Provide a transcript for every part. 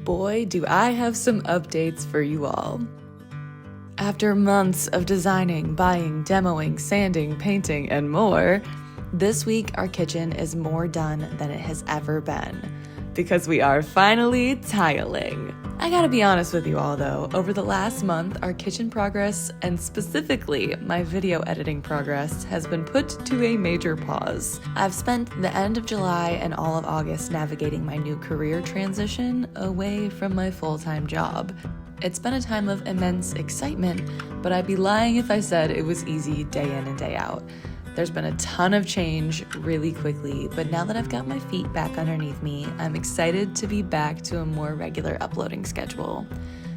Boy, do I have some updates for you all. After months of designing, buying, demoing, sanding, painting, and more, this week our kitchen is more done than it has ever been, because we are finally tiling. I gotta be honest with you all though, over the last month, our kitchen progress, and specifically my video editing progress, has been put to a major pause. I've spent the end of July and all of August navigating my new career transition away from my full-time job. It's been a time of immense excitement, but I'd be lying if I said it was easy day in and day out. There's been a ton of change really quickly, but now that I've got my feet back underneath me, I'm excited to be back to a more regular uploading schedule.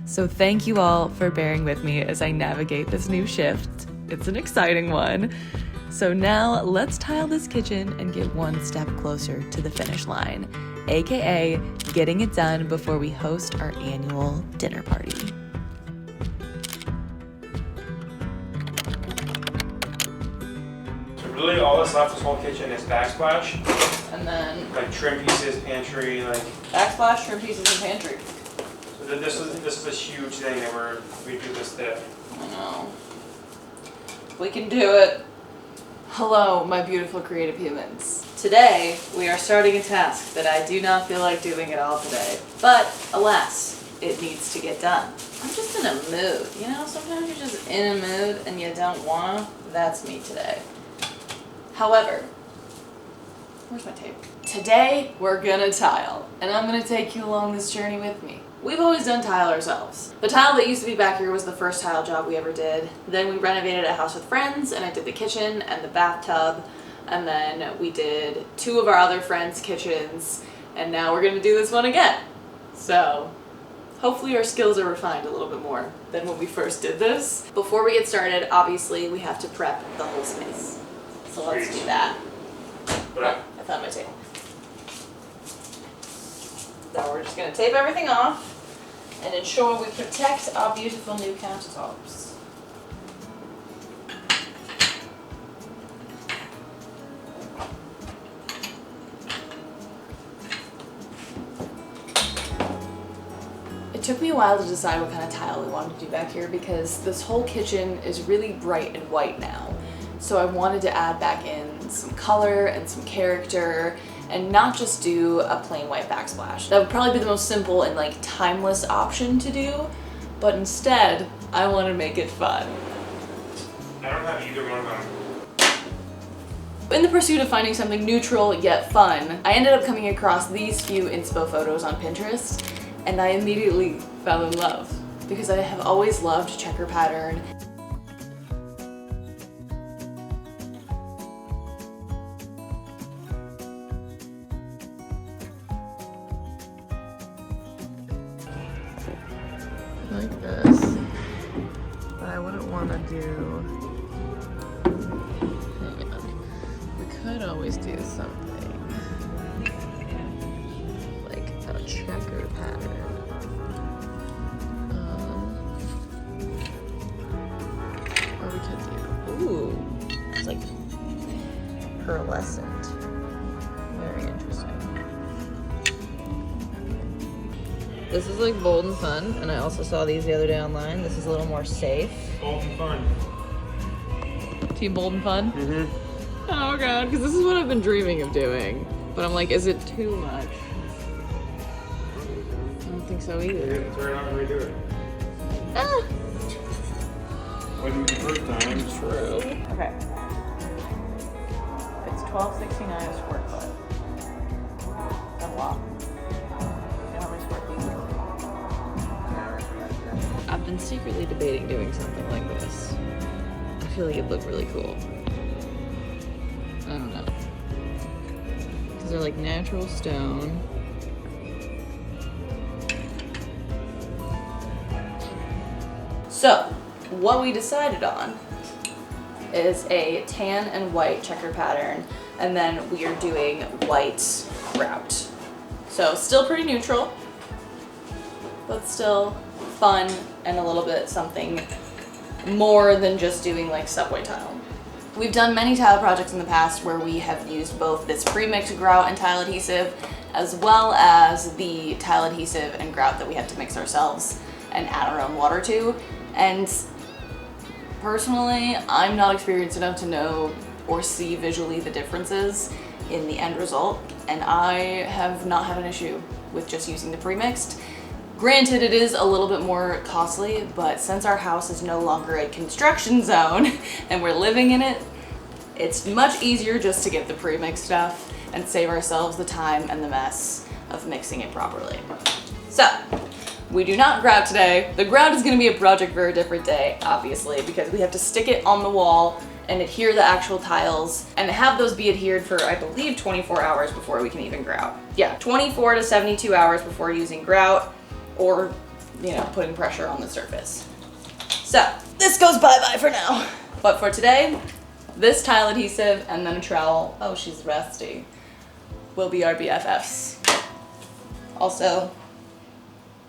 So thank you all for bearing with me as I navigate this new shift. It's an exciting one. So now let's tile this kitchen and get one step closer to the finish line, aka getting it done before we host our annual dinner party. Really, all that's left this whole kitchen is backsplash. And then Like trim pieces, pantry, like. backsplash, trim pieces, and pantry. So this is a huge thing that we do this thick. I know. We can do it. Hello, my beautiful creative humans. Today, we are starting a task that I do not feel like doing at all today. But, alas, it needs to get done. I'm just in a mood, you know? Sometimes you're just in a mood and you don't wanna. That's me today. However, where's my tape? Today, we're gonna tile, and I'm gonna take you along this journey with me. We've always done tile ourselves. The tile that used to be back here was the first tile job we ever did. Then we renovated a house with friends, and I did the kitchen and the bathtub, and then we did 2 of our other friends' kitchens, and now we're gonna do this one again. So, hopefully our skills are refined a little bit more than when we first did this. Before we get started, obviously we have to prep the whole space. So let's do that. But I found my tape. Now we're just going to tape everything off and ensure we protect our beautiful new countertops. It took me a while to decide what kind of tile we wanted to do back here because this whole kitchen is really bright and white now. So I wanted to add back in some color and some character and not just do a plain white backsplash. That would probably be the most simple and like timeless option to do, but instead I want to make it fun. I don't have either one of them. In the pursuit of finding something neutral yet fun, I ended up coming across these few inspo photos on Pinterest, and I immediately fell in love because I have always loved checker pattern. Like this, but I wouldn't want to do, hang on, we could always do something like a checker pattern, or we could do, ooh, it's like pearlescent, very interesting. This is like bold and fun, and I also saw these the other day online. This is a little more safe. Bold and fun. Team bold and fun? Mm-hmm. Oh god, because this is what I've been dreaming of doing. But I'm like, is it too much? I don't think so either. That's right, how we do it. Ah! Wasn't the first time. True. Okay. It's $12.69 a square foot. That's a lot. I've been secretly debating doing something like this. I feel like it'd look really cool. I don't know. Because they're like natural stone. So, what we decided on is a tan and white checker pattern, and then we are doing white grout. So, still pretty neutral, but still fun and a little bit something more than just doing like subway tile. We've done many tile projects in the past where we have used both this pre-mixed grout and tile adhesive as well as the tile adhesive and grout that we had to mix ourselves and add our own water to. And personally, I'm not experienced enough to know or see visually the differences in the end result, and I have not had an issue with just using the pre-mixed. Granted, it is a little bit more costly, but since our house is no longer a construction zone and we're living in it, it's much easier just to get the pre-mixed stuff and save ourselves the time and the mess of mixing it properly. So, we do not grout today. The grout is gonna be a project for a different day, obviously, because we have to stick it on the wall and adhere the actual tiles and have those be adhered for, I believe, 24 hours before we can even grout. Yeah, 24 to 72 hours before using grout or, you know, putting pressure on the surface. So, this goes bye-bye for now. But for today, this tile adhesive and then a trowel, oh, she's rusty, will be our BFFs. Also,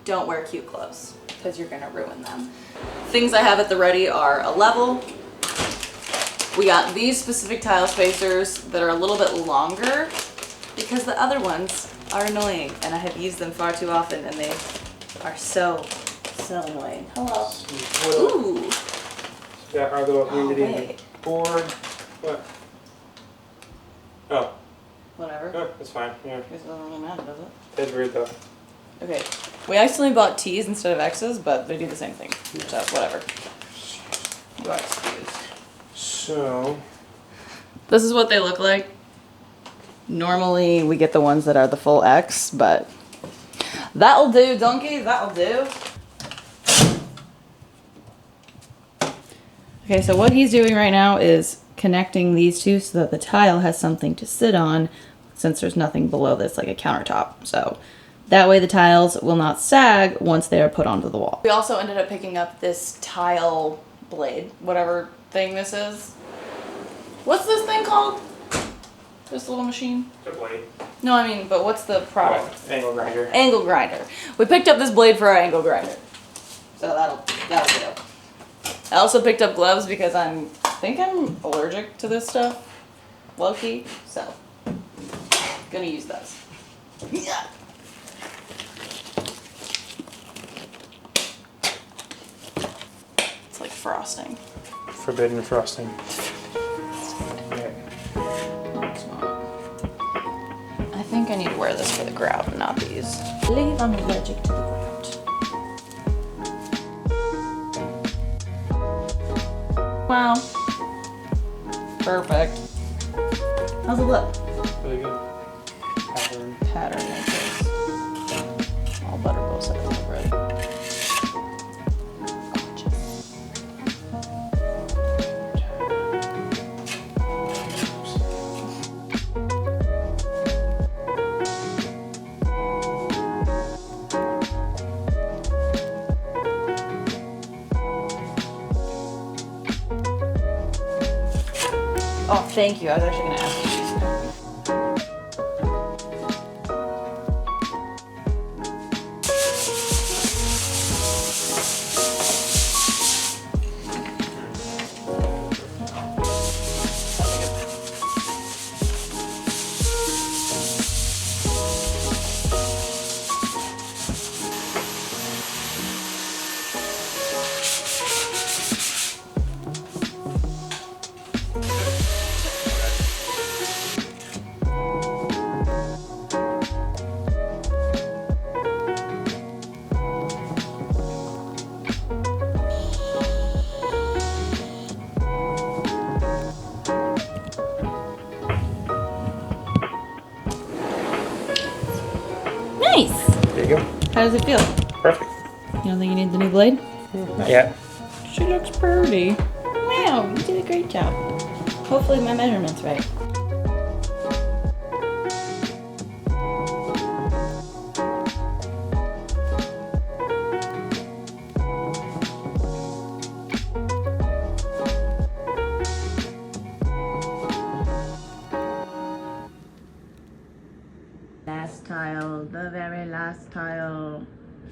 don't wear cute clothes because you're gonna ruin them. Things I have at the ready are a level. We got these specific tile spacers that are a little bit longer because the other ones are annoying and I have used them far too often and they are so annoying. Hello. Ooh. Yeah, our little wait. board. What? Oh. Whatever. Oh, that's fine. Yeah. It doesn't really matter, does it? That's weird though. Okay. We accidentally bought T's instead of X's, but they do the same thing. So whatever. You are excused. So, this is what they look like. Normally we get the ones that are the full X, but that'll do, donkey, that'll do. Okay, so what he's doing right now is connecting these two so that the tile has something to sit on since there's nothing below this like a countertop. So that way the tiles will not sag once they are put onto the wall. We also ended up picking up this tile blade, whatever thing this is. What's this thing called? This little machine? the blade. No, I mean, but what's the product? Angle grinder. Angle grinder. We picked up this blade for our angle grinder. So that'll do. I also picked up gloves because I think I'm allergic to this stuff. Low-key. So, gonna use those. Yeah. It's like frosting. Forbidden frosting. I think I need to wear this for the grout, not these. I believe I'm allergic to the grout. Wow. Perfect. How's it look? Really good. Pattern like this. I'll butter both sides of the bread. Gorgeous. Oh, thank you. I was actually going to ask you. Nice. There you go. How does it feel? Perfect. You don't think you need the new blade? Not yet. She looks pretty. Wow, you did a great job. Hopefully my measurement's right. Last tile, the very last tile.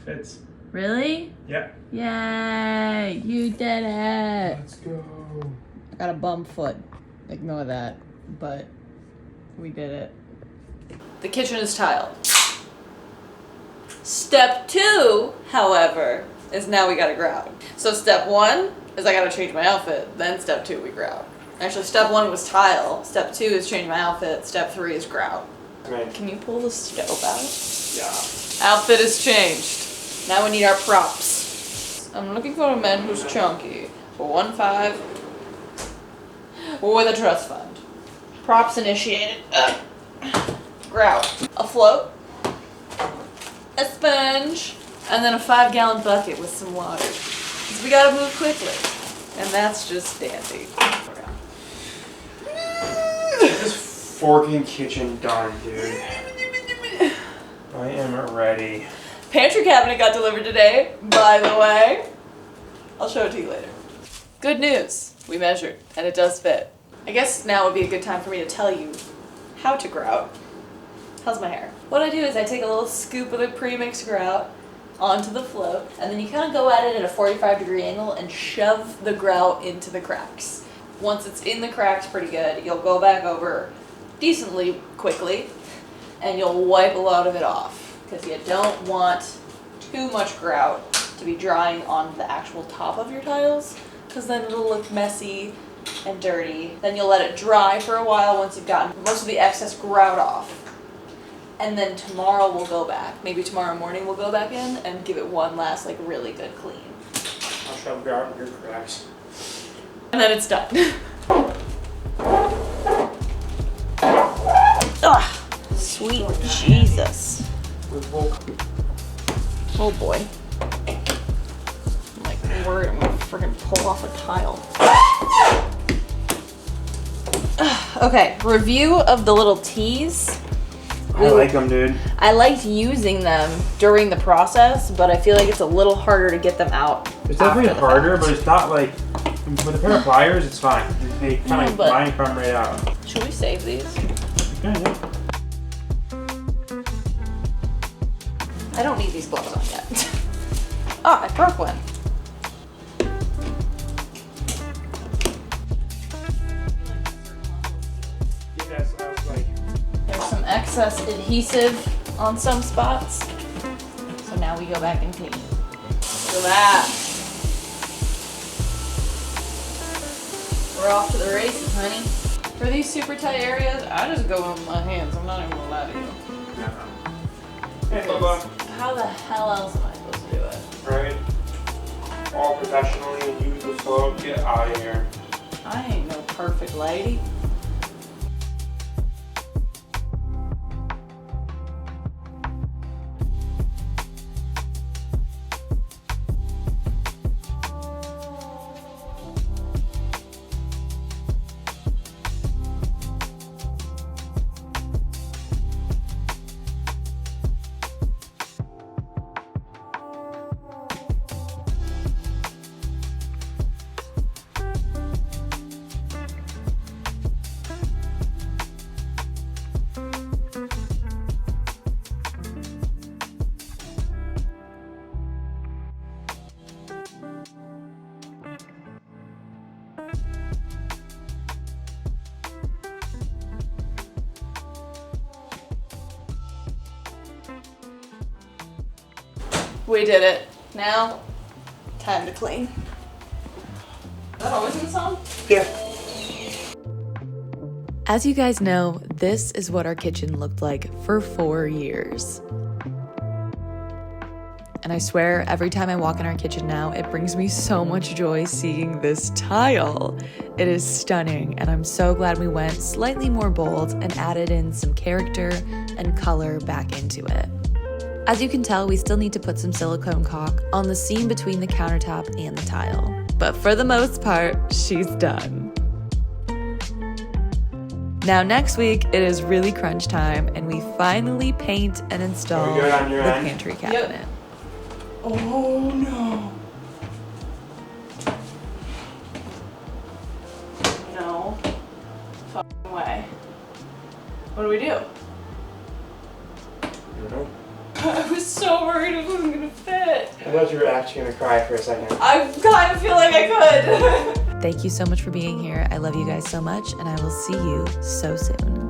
Fits. Really? Yeah. Yay! You did it! Let's go. I got a bum foot. Ignore that. But we did it. The kitchen is tiled. Step 2, however, is now we gotta grout. So step 1 is I gotta change my outfit. Then step 2, we grout. Actually, step 1 was tile. Step 2 is change my outfit. Step 3 is grout. Right. Can you pull the stove out? Yeah. Outfit is changed. Now we need our props. I'm looking for a man who's chunky. For 1.5 with a trust fund. Props initiated. Grout. A float. A sponge. And then a 5-gallon bucket with some water. Because we gotta move quickly. And that's just dandy. This fucking kitchen done, dude. I am ready. Pantry cabinet got delivered today, by the way. I'll show it to you later. Good news. We measured, and it does fit. I guess now would be a good time for me to tell you how to grout. How's my hair? What I do is I take a little scoop of the pre-mixed grout onto the float, and then you kind of go at it at a 45-degree angle and shove the grout into the cracks. Once it's in the cracks pretty good, you'll go back over decently quickly, and you'll wipe a lot of it off, because you don't want too much grout to be drying on the actual top of your tiles, because then it'll look messy and dirty. Then you'll let it dry for a while once you've gotten most of the excess grout off. And then tomorrow we'll go back. Maybe tomorrow morning we'll go back in and give it one last like really good clean. I'll shove grout in your cracks. And then it's done. Ugh, sweet Jesus. Oh boy. I'm like worried I'm gonna freaking pull off a tile. Okay, review of the little teas. I like them, dude. I liked using them during the process, but I feel like it's a little harder to get them out. It's definitely harder, but it's not like, with a pair of pliers, it's fine. They kind of mine come right out. Should we save these? Yeah. I don't need these gloves on yet. Oh, I broke one. Yeah, so I was like, There's some excess adhesive on some spots. So now we go back and clean. Look at that. We're off to the races, honey. For these super tight areas, I just go with my hands. I'm not even gonna lie to you. hey, Bubba. How the hell else am I supposed to do it? Right? All professionally and use the float. Get out of here. I ain't no perfect lady. We did it. Now, time to clean. Is that always in the song? Yeah. As you guys know, this is what our kitchen looked like for 4 years. And I swear, every time I walk in our kitchen now, it brings me so much joy seeing this tile. It is stunning, and I'm so glad we went slightly more bold and added in some character and color back into it. As you can tell, we still need to put some silicone caulk on the seam between the countertop and the tile. But for the most part, she's done. Now next week, it is really crunch time, and we finally paint and install the pantry cabinet. Yep. Oh no. No fucking way. What do we do? I don't know. I was so worried it wasn't gonna fit. I thought you were actually gonna cry for a second. I kind of feel like I could. Thank you so much for being here. I love you guys so much, and I will see you so soon.